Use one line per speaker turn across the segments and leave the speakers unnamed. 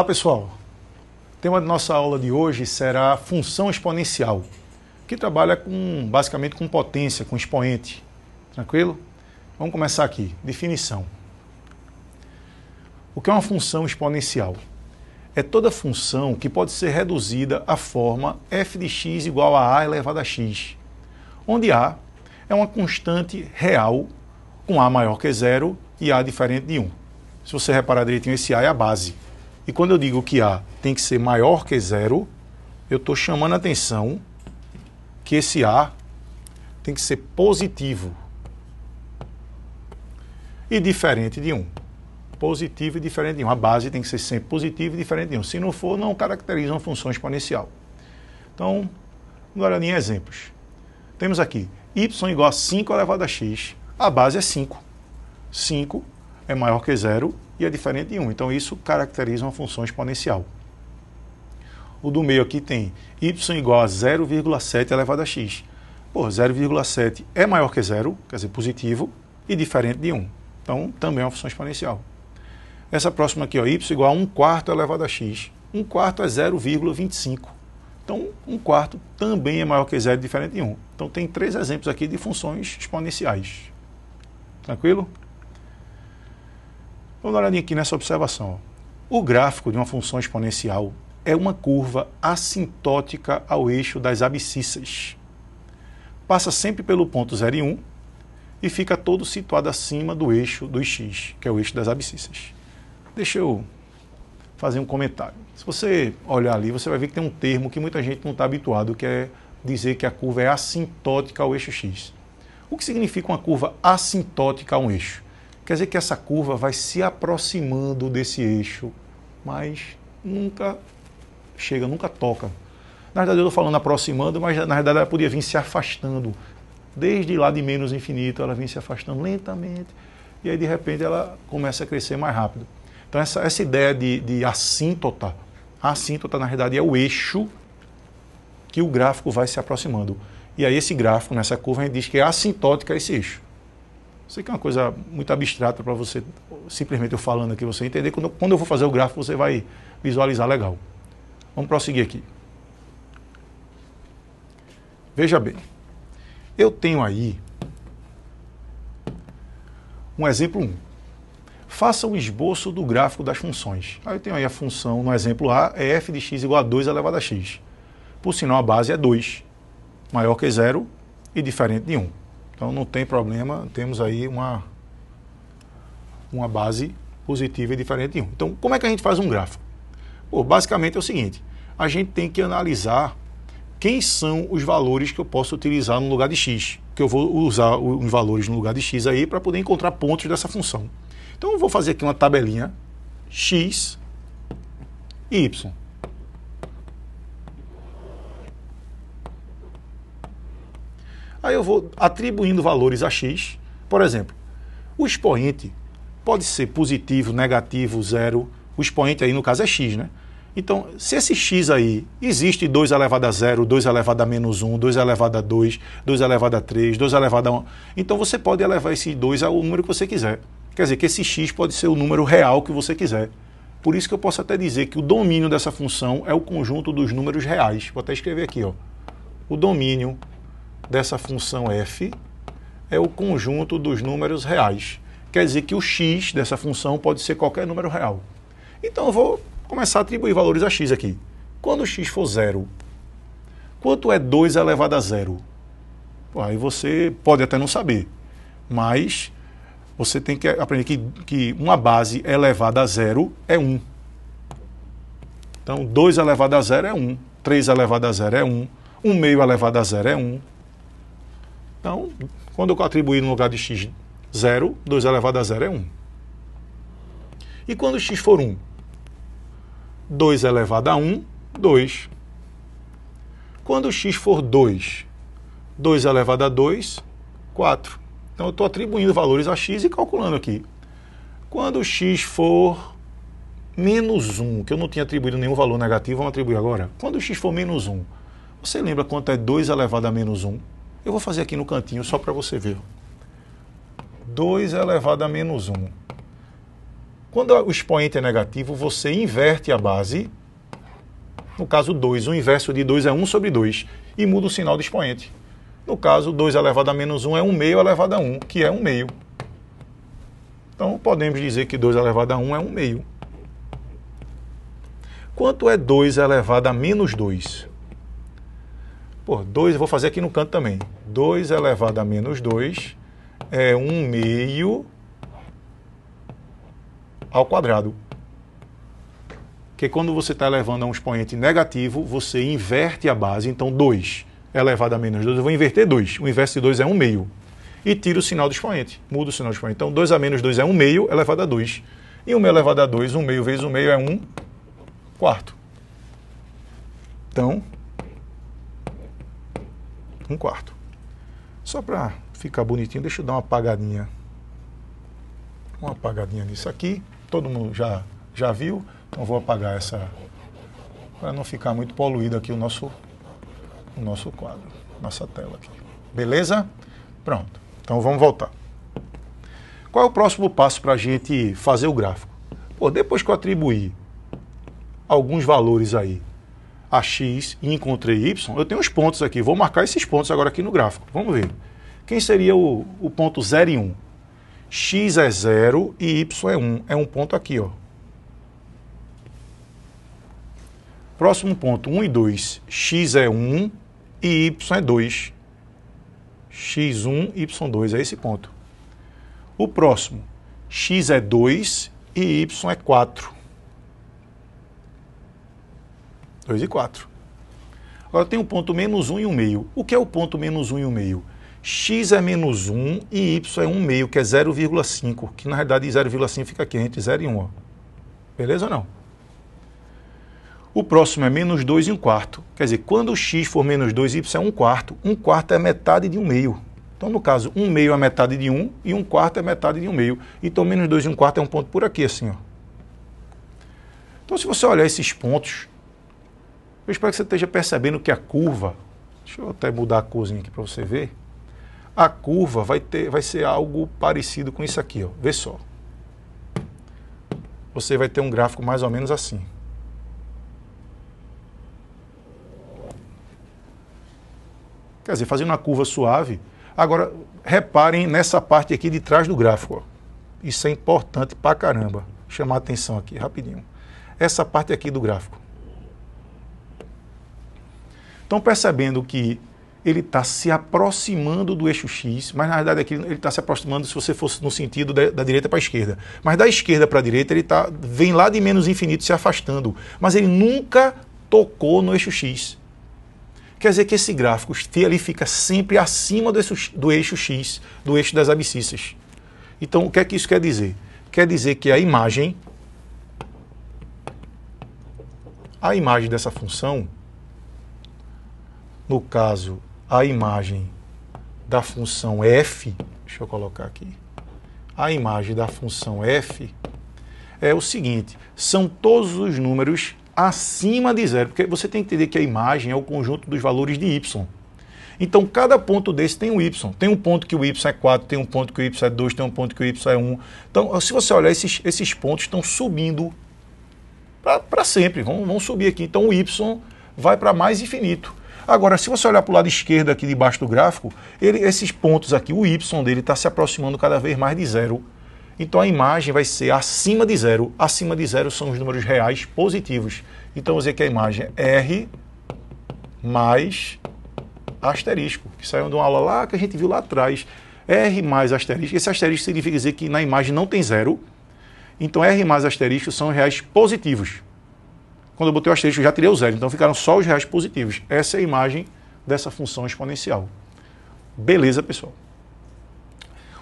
pessoal, o tema da nossa aula de hoje será função exponencial, que trabalha basicamente com potência, com expoente. Tranquilo? Vamos começar aqui. Definição. O que é uma função exponencial? É toda função que pode ser reduzida à forma f de x igual a elevado a x, onde a é uma constante real com a maior que zero e a diferente de 1. Se você reparar direitinho, esse a é a base. E quando eu digo que a tem que ser maior que zero, eu estou chamando a atenção que esse a tem que ser positivo e diferente de 1. Positivo e diferente de 1. A base tem que ser sempre positiva e diferente de 1. Se não for, não caracteriza uma função exponencial. Então, agora em exemplos. Temos aqui y igual a 5 elevado a x. A base é 5. 5 é maior que zero e é diferente de 1. Então, isso caracteriza uma função exponencial. O do meio aqui tem y igual a 0,7 elevado a x. Pô, 0,7 é maior que zero, quer dizer, positivo, e diferente de 1. Então, também é uma função exponencial. Essa próxima aqui, ó, y igual a 1/4 elevado a x. 1/4 é 0,25. Então, 1/4 também é maior que zero e diferente de 1. Então, tem 3 exemplos aqui de funções exponenciais. Tranquilo? Vamos dar uma olhadinha aqui nessa observação. Ó. O gráfico de uma função exponencial é uma curva assintótica ao eixo das abscissas. Passa sempre pelo ponto 0 e 1 e fica todo situado acima do eixo dos x, que é o eixo das abscissas. Deixa eu fazer um comentário. Se você olhar ali, você vai ver que tem um termo que muita gente não está habituado, que é dizer que a curva é assintótica ao eixo x. O que significa uma curva assintótica a um eixo? Quer dizer que essa curva vai se aproximando desse eixo, mas nunca chega, nunca toca. Na verdade, eu estou falando aproximando, mas na verdade ela podia vir se afastando. Desde lá de menos infinito, ela vem se afastando lentamente, e aí de repente ela começa a crescer mais rápido. Então essa ideia de assíntota, a assíntota na verdade é o eixo que o gráfico vai se aproximando. E aí esse gráfico, nessa curva, a gente diz que é assintótica a esse eixo. Sei que é uma coisa muito abstrata para você, simplesmente eu falando aqui, você entender. Quando eu vou fazer o gráfico, você vai visualizar legal. Vamos prosseguir aqui. Veja bem, eu tenho aí um exemplo 1. Faça o esboço do gráfico das funções. Aí eu tenho aí a função, no exemplo A, é f de x igual a 2 elevado a x. Por sinal, a base é 2, maior que zero e diferente de 1. Então não tem problema, temos aí uma base positiva e diferente de 1. Então, como é que a gente faz um gráfico? Pô, basicamente é o seguinte, a gente tem que analisar quem são os valores que eu posso utilizar no lugar de x, que eu vou usar os valores no lugar de x aí para poder encontrar pontos dessa função. Então eu vou fazer aqui uma tabelinha x e y. Aí eu vou atribuindo valores a x. Por exemplo, o expoente pode ser positivo, negativo, zero. O expoente aí no caso é x, né? Então, se esse x aí existe 2 elevado a 0, 2 elevado a menos 1, 2 elevado a 2, 2 elevado a 3, 2 elevado a 1, então você pode elevar esse 2 ao número que você quiser. Quer dizer que esse x pode ser o número real que você quiser. Por isso que eu posso até dizer que o domínio dessa função é o conjunto dos números reais. Vou até escrever aqui, ó. O domínio dessa função f é o conjunto dos números reais. Quer dizer que o x dessa função pode ser qualquer número real. Então eu vou começar a atribuir valores a x aqui. Quando x for zero, quanto é 2 elevado a zero? Pô, aí você pode até não saber, mas você tem que aprender que uma base elevada a zero é 1. Então 2 elevado a zero é 1, 3 elevado a zero é 1, 1 meio elevado a zero é 1. Então, quando eu atribuir no lugar de x 0, 2 elevado a 0 é 1. E quando x for 1? 2 elevado a 1, 2. Quando x for 2, 2 elevado a 2, 4. Então, eu estou atribuindo valores a x e calculando aqui. Quando x for menos 1, que eu não tinha atribuído nenhum valor negativo, vamos atribuir agora. Quando x for menos 1, você lembra quanto é 2 elevado a menos 1? Eu vou fazer aqui no cantinho só para você ver. 2 elevado a menos 1. Quando o expoente é negativo, você inverte a base. No caso 2, o inverso de 2 é 1 sobre 2, e muda o sinal do expoente. No caso, 2 elevado a menos 1 é 1 meio elevado a 1, que é 1 meio. Então, podemos dizer que 2 elevado a 1 é 1 meio. Quanto é 2 elevado a menos 2? Pô, 2, eu vou fazer aqui no canto também. 2 elevado a menos 2 é 1 meio ao quadrado. Porque quando você está elevando a um expoente negativo, você inverte a base. Então, 2 elevado a menos 2, eu vou inverter 2. O inverso de 2 é 1 meio. E tiro o sinal do expoente. Muda o sinal do expoente. Então, 2 a menos 2 é 1 meio elevado a 2. E 1 meio elevado a 2, 1 meio vezes 1 meio é 1 quarto. Então, 1 quarto. Só para ficar bonitinho, deixa eu dar uma apagadinha. Uma apagadinha nisso aqui. Todo mundo já viu. Então, vou apagar essa, para não ficar muito poluído aqui o nosso quadro, nossa tela aqui. Beleza? Pronto. Então, vamos voltar. Qual é o próximo passo para a gente fazer o gráfico? Pô, depois que eu atribuir alguns valores aí a x e encontrei y, eu tenho os pontos aqui. Vou marcar esses pontos agora aqui no gráfico. Vamos ver. Quem seria o ponto 0 e 1? X é 0 e y é 1. É um ponto aqui, ó. Próximo ponto, 1 e 2. X é 1 e y é 2. X1, y2, é esse ponto. O próximo, x é 2 e y é 4. 2 e 4. Agora tem o ponto menos 1 e 1 meio. O que é o ponto menos 1 e 1 meio? X é menos 1 e y é 1 meio, que é 0,5. Que na realidade 0,5 fica aqui entre 0 e 1. Ó. Beleza ou não? O próximo é menos 2 e 1 quarto. Quer dizer, quando x for menos 2, y é 1 quarto. 1 quarto é metade de 1 meio. Então, no caso, 1 meio é metade de 1 e 1 quarto é metade de 1 meio. Então, menos 2 e 1 quarto é um ponto por aqui, assim, ó. Então, se você olhar esses pontos, eu espero que você esteja percebendo que a curva, deixa eu até mudar a corzinha aqui para você ver, a curva vai ser algo parecido com isso aqui, ó. Vê só. Você vai ter um gráfico mais ou menos assim. Quer dizer, fazendo uma curva suave. Agora, reparem nessa parte aqui de trás do gráfico. Ó. Isso é importante pra caramba. Vou chamar a atenção aqui, rapidinho. Essa parte aqui do gráfico. Estão percebendo que ele está se aproximando do eixo X, mas na verdade aqui ele está se aproximando se você fosse no sentido da direita para a esquerda. Mas da esquerda para a direita ele vem lá de menos infinito se afastando. Mas ele nunca tocou no eixo X. Quer dizer que esse gráfico ele fica sempre acima do eixo X, do eixo das abscissas. Então, o que é que isso quer dizer? Quer dizer que a imagem dessa função, no caso, a imagem da função f, deixa eu colocar aqui, a imagem da função f é o seguinte, são todos os números acima de zero, porque você tem que entender que a imagem é o conjunto dos valores de y. Então, cada ponto desse tem um y. Tem um ponto que o y é 4, tem um ponto que o y é 2, tem um ponto que o y é 1. Então, se você olhar, esses pontos estão subindo para sempre, vão subir aqui. Então, o y vai para mais infinito. Agora, se você olhar para o lado esquerdo aqui debaixo do gráfico, esses pontos aqui, o y dele está se aproximando cada vez mais de zero. Então, a imagem vai ser acima de zero. Acima de zero são os números reais positivos. Então, eu vou dizer que a imagem é R mais asterisco, que saiu de uma aula lá que a gente viu lá atrás. R mais asterisco. Esse asterisco significa dizer que na imagem não tem zero. Então, R mais asterisco são os reais positivos. Quando eu botei o asterisco, eu já tirei o zero. Então, ficaram só os reais positivos. Essa é a imagem dessa função exponencial. Beleza, pessoal?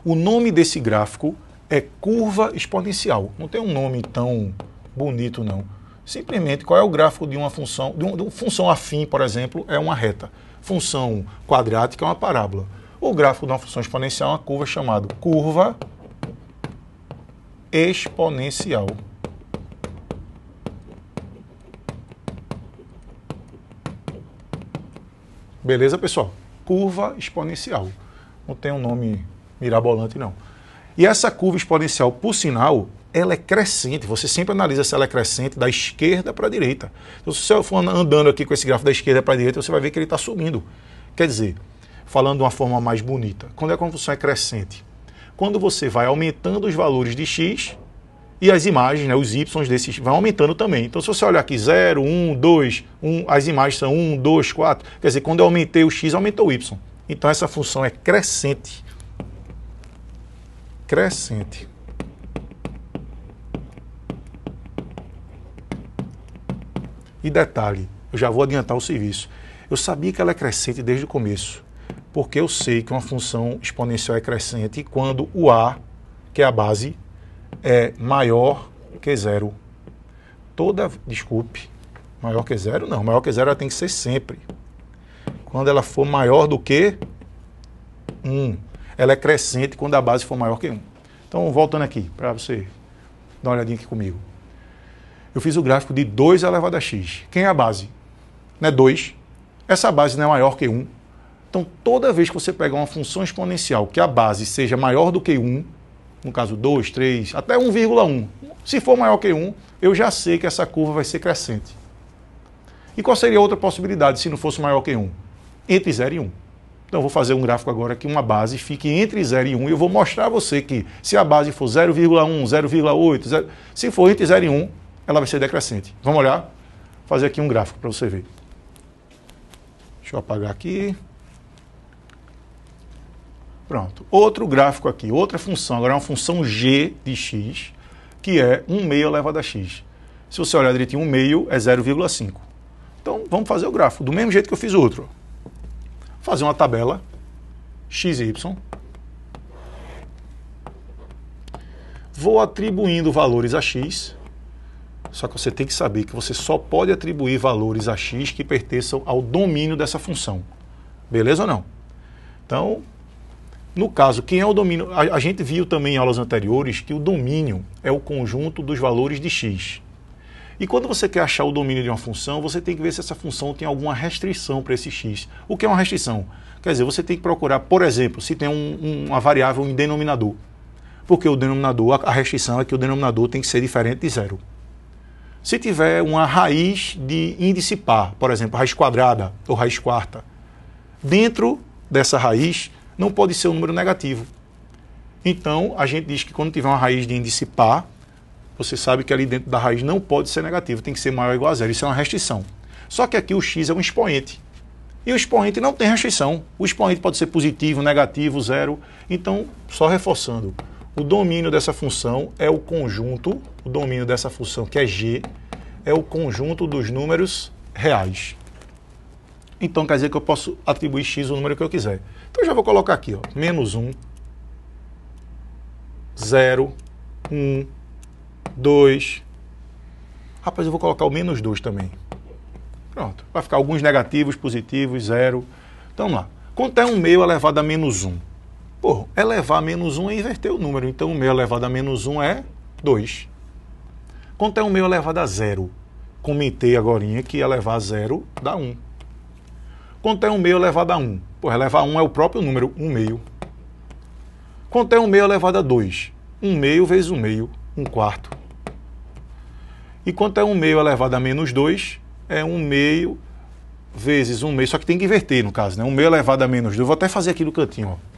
O nome desse gráfico é curva exponencial. Não tem um nome tão bonito, não. Simplesmente, qual é o gráfico de uma função? De uma função afim, por exemplo, é uma reta. Função quadrática é uma parábola. O gráfico de uma função exponencial é uma curva chamada curva exponencial. Beleza, pessoal? Curva exponencial. Não tem um nome mirabolante, não. E essa curva exponencial, por sinal, ela é crescente. Você sempre analisa se ela é crescente da esquerda para a direita. Então, se você for andando aqui com esse gráfico da esquerda para a direita, você vai ver que ele está subindo. Quer dizer, falando de uma forma mais bonita, quando a função é crescente? Quando você vai aumentando os valores de x e as imagens, né, os y desses, vão aumentando também. Então, se você olhar aqui 0, 1, 2, 1, as imagens são 1, 2, 4, quer dizer, quando eu aumentei o x, aumentou o y. Então, essa função é crescente. Crescente. E detalhe, eu já vou adiantar o serviço. Eu sabia que ela é crescente desde o começo, porque eu sei que uma função exponencial é crescente quando o a, que é a base, é maior que zero. Desculpe, maior que zero não, maior que zero ela tem que ser sempre. Quando ela for maior do que 1, ela é crescente quando a base for maior que 1. Então, voltando aqui, para você dar uma olhadinha aqui comigo. Eu fiz o gráfico de 2 elevado a x. Quem é a base? Não é 2. Essa base não é maior que 1. Então, toda vez que você pegar uma função exponencial que a base seja maior do que 1, no caso 2, 3, até 1,1, se for maior que 1, eu já sei que essa curva vai ser crescente. E qual seria outra possibilidade se não fosse maior que 1? Entre 0 e 1. Então, eu vou fazer um gráfico agora que uma base fique entre 0 e 1 e eu vou mostrar a você que se a base for 0,1, 0,8, se for entre 0 e 1, ela vai ser decrescente. Vamos olhar? Vou fazer aqui um gráfico para você ver. Deixa eu apagar aqui. Pronto. Outro gráfico aqui, outra função. Agora é uma função g de x, que é 1 meio elevado a x. Se você olhar direitinho, 1 meio é 0,5. Então, vamos fazer o gráfico do mesmo jeito que eu fiz o outro. Vou fazer uma tabela xy. Vou atribuindo valores a x. Só que você tem que saber que você só pode atribuir valores a x que pertençam ao domínio dessa função. Beleza ou não? Então, no caso, quem é o domínio? A gente viu também em aulas anteriores que o domínio é o conjunto dos valores de x. E quando você quer achar o domínio de uma função, você tem que ver se essa função tem alguma restrição para esse x. O que é uma restrição? Quer dizer, você tem que procurar, por exemplo, se tem uma variável em denominador. Porque o denominador, a restrição é que o denominador tem que ser diferente de zero. Se tiver uma raiz de índice par, por exemplo, raiz quadrada ou raiz quarta, dentro dessa raiz não pode ser um número negativo. Então, a gente diz que quando tiver uma raiz de índice par, você sabe que ali dentro da raiz não pode ser negativo, tem que ser maior ou igual a zero. Isso é uma restrição. Só que aqui o x é um expoente. E o expoente não tem restrição. O expoente pode ser positivo, negativo, zero. Então, só reforçando, o domínio dessa função é o conjunto, o domínio dessa função, que é g, é o conjunto dos números reais. Então, quer dizer que eu posso atribuir x o número que eu quiser. Então, eu já vou colocar aqui, ó, menos 1, 0, 1, 2. Rapaz, eu vou colocar o menos 2 também. Pronto. Vai ficar alguns negativos, positivos, 0. Então, vamos lá. Quanto é 1 meio elevado a menos 1? Pô, elevar a menos 1 é inverter o número. Então, 1 meio elevado a menos 1 é 2. Quanto é 1 meio elevado a 0? Comentei agorinha que elevar a 0 dá 1. Quanto é 1 meio elevado a 1? Pô, elevar a 1 é o próprio número, 1 meio. Quanto é 1 meio elevado a 2? 1 meio vezes 1 meio, 1 quarto. E quanto é 1 meio elevado a menos 2? É 1 meio vezes 1 meio, só que tem que inverter no caso, né? 1 meio elevado a menos 2, eu vou até fazer aqui no cantinho, ó.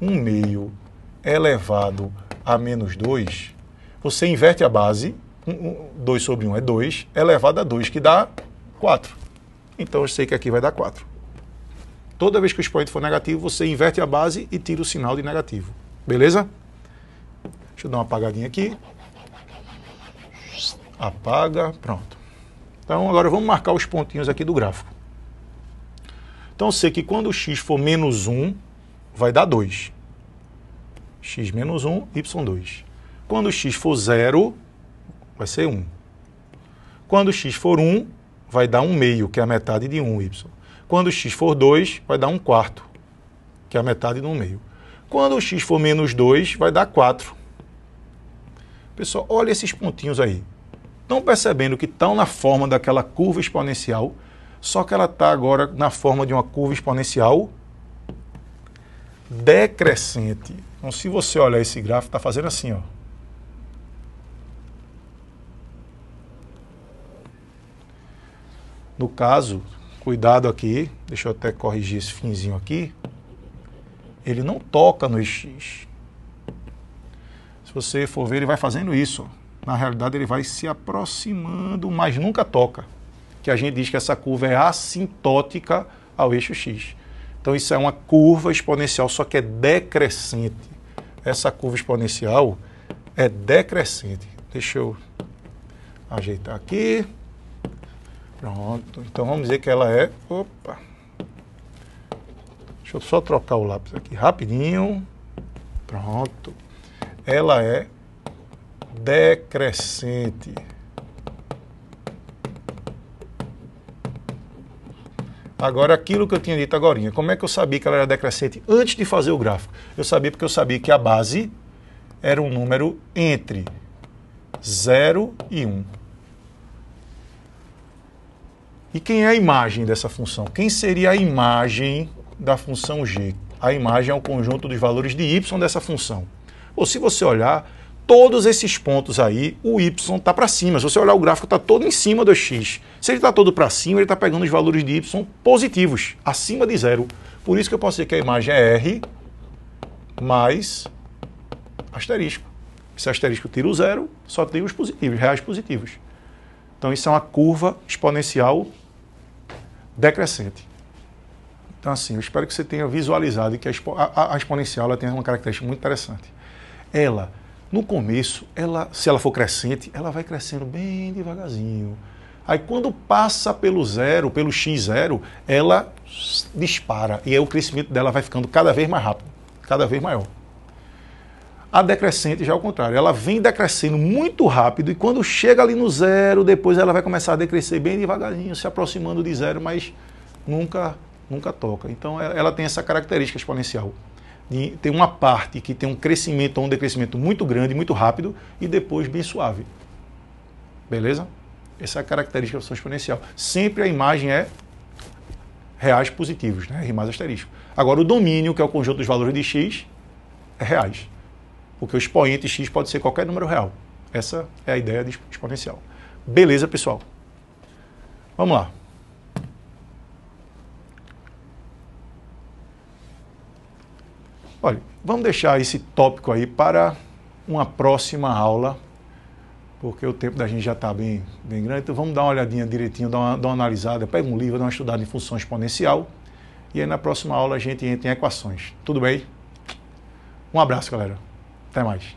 1 meio elevado a menos 2, você inverte a base, 2 sobre 1 é 2, elevado a 2, que dá 4. Então eu sei que aqui vai dar 4. Toda vez que o expoente for negativo, você inverte a base e tira o sinal de negativo. Beleza? Deixa eu dar uma apagadinha aqui. Apaga, pronto. Então agora vamos marcar os pontinhos aqui do gráfico. Então eu sei que quando o x for menos 1, vai dar 2. X menos 1, y2. Quando o x for 0, vai ser 1. Quando o x for 1, vai dar 1 meio, que é a metade de 1, y. Quando o x for 2, vai dar 1 quarto, que é a metade de 1 meio. Quando o x for menos 2, vai dar 4. Pessoal, olha esses pontinhos aí. Estão percebendo que estão na forma daquela curva exponencial, só que ela está agora na forma de uma curva exponencial decrescente. Então, se você olhar esse gráfico, está fazendo assim, ó. No caso, cuidado aqui, deixa eu até corrigir esse finzinho aqui, ele não toca no x. Se você for ver, ele vai fazendo isso. Na realidade, ele vai se aproximando, mas nunca toca. Que a gente diz que essa curva é assintótica ao eixo x. Então, isso é uma curva exponencial, só que é decrescente. Essa curva exponencial é decrescente. Deixa eu ajeitar aqui. Pronto. Então, vamos dizer que ela é... Opa! Deixa eu só trocar o lápis aqui rapidinho. Pronto. Ela é decrescente. Agora, aquilo que eu tinha dito agora, como é que eu sabia que ela era decrescente antes de fazer o gráfico? Eu sabia porque eu sabia que a base era um número entre 0 e 1. E quem é a imagem dessa função? Quem seria a imagem da função g? A imagem é o conjunto dos valores de y dessa função. Ou se você olhar, todos esses pontos aí, o y está para cima. Se você olhar o gráfico, está todo em cima do x. Se ele está todo para cima, ele está pegando os valores de y positivos, acima de 0. Por isso que eu posso dizer que a imagem é R mais asterisco. Se asterisco tira o 0, só tem os positivos, reais positivos. Então isso é uma curva exponencial decrescente. Então assim, eu espero que você tenha visualizado que a exponencial ela tem uma característica muito interessante. Ela, no começo, se ela for crescente, ela vai crescendo bem devagarzinho. Aí quando passa pelo zero, pelo x0, ela dispara. E aí o crescimento dela vai ficando cada vez mais rápido, cada vez maior. A decrescente já é o contrário. Ela vem decrescendo muito rápido e quando chega ali no zero, depois ela vai começar a decrescer bem devagarzinho, se aproximando de zero, mas nunca toca. Então ela tem essa característica exponencial. Tem uma parte que tem um crescimento ou um decrescimento muito grande, muito rápido, e depois bem suave. Beleza? Essa é a característica da função exponencial. Sempre a imagem é reais positivos, né? R mais asterisco. Agora, o domínio, que é o conjunto dos valores de x, é reais. Porque o expoente x pode ser qualquer número real. Essa é a ideia de exponencial. Beleza, pessoal? Vamos lá. Olha, vamos deixar esse tópico aí para uma próxima aula, porque o tempo da gente já está bem grande. Então vamos dar uma olhadinha direitinho, dar uma analisada, pega um livro, dá uma estudada em função exponencial, e aí na próxima aula a gente entra em equações. Tudo bem? Um abraço, galera. Até mais.